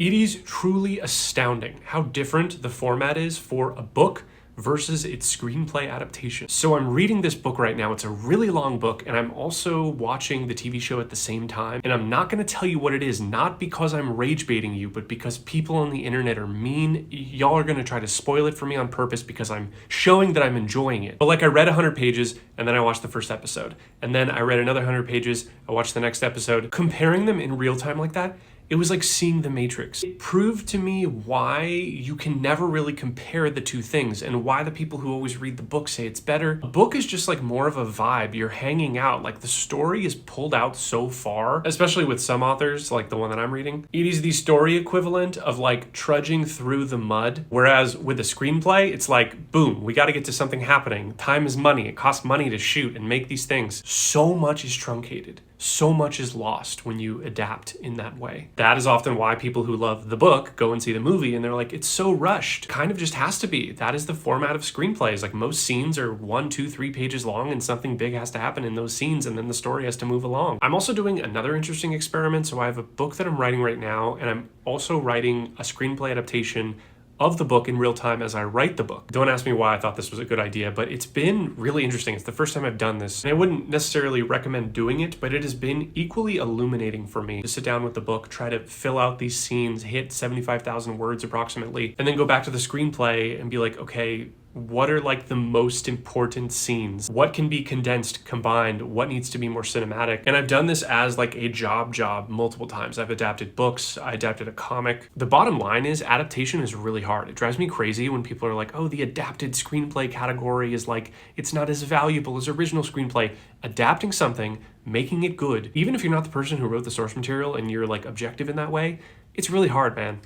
It is truly astounding how different the format is for a book versus its screenplay adaptation. So I'm reading this book right now. It's a really long book, and I'm also watching the TV show at the same time. And I'm not gonna tell you what it is, not because I'm rage baiting you, but because people on the internet are mean. Y'all are gonna try to spoil it for me on purpose because I'm showing that I'm enjoying it. But like, I read 100 pages and then I watched the first episode. And then I read another 100 pages, I watched the next episode. Comparing them in real time like that, it was like seeing The Matrix. It proved to me why you can never really compare the two things and why the people who always read the book say it's better. A book is just like more of a vibe. You're hanging out. Like, the story is pulled out so far, especially with some authors, like the one that I'm reading. It is the story equivalent of like trudging through the mud. Whereas with a screenplay, it's like, boom, we got to get to something happening. Time is money. It costs money to shoot and make these things. So much is truncated. So much is lost when you adapt in that way. That is often why people who love the book go and see the movie and they're like, it's so rushed. Kind of just has to be. That is the format of screenplays. Like, most scenes are 1, 2, 3 pages long and something big has to happen in those scenes and then the story has to move along. I'm also doing another interesting experiment. So I have a book that I'm writing right now, and I'm also writing a screenplay adaptation of the book in real time as I write the book. Don't ask me why I thought this was a good idea, but it's been really interesting. It's the first time I've done this, and I wouldn't necessarily recommend doing it, but it has been equally illuminating for me to sit down with the book, try to fill out these scenes, hit 75,000 words approximately, and then go back to the screenplay and be like, okay, what are like the most important scenes? What can be condensed, combined? What needs to be more cinematic? And I've done this as like a job multiple times. I've adapted books, I adapted a comic. The bottom line is adaptation is really hard. It drives me crazy when people are like, oh, the adapted screenplay category is like, it's not as valuable as original screenplay. Adapting something, making it good, even if you're not the person who wrote the source material and you're like objective in that way, it's really hard, man.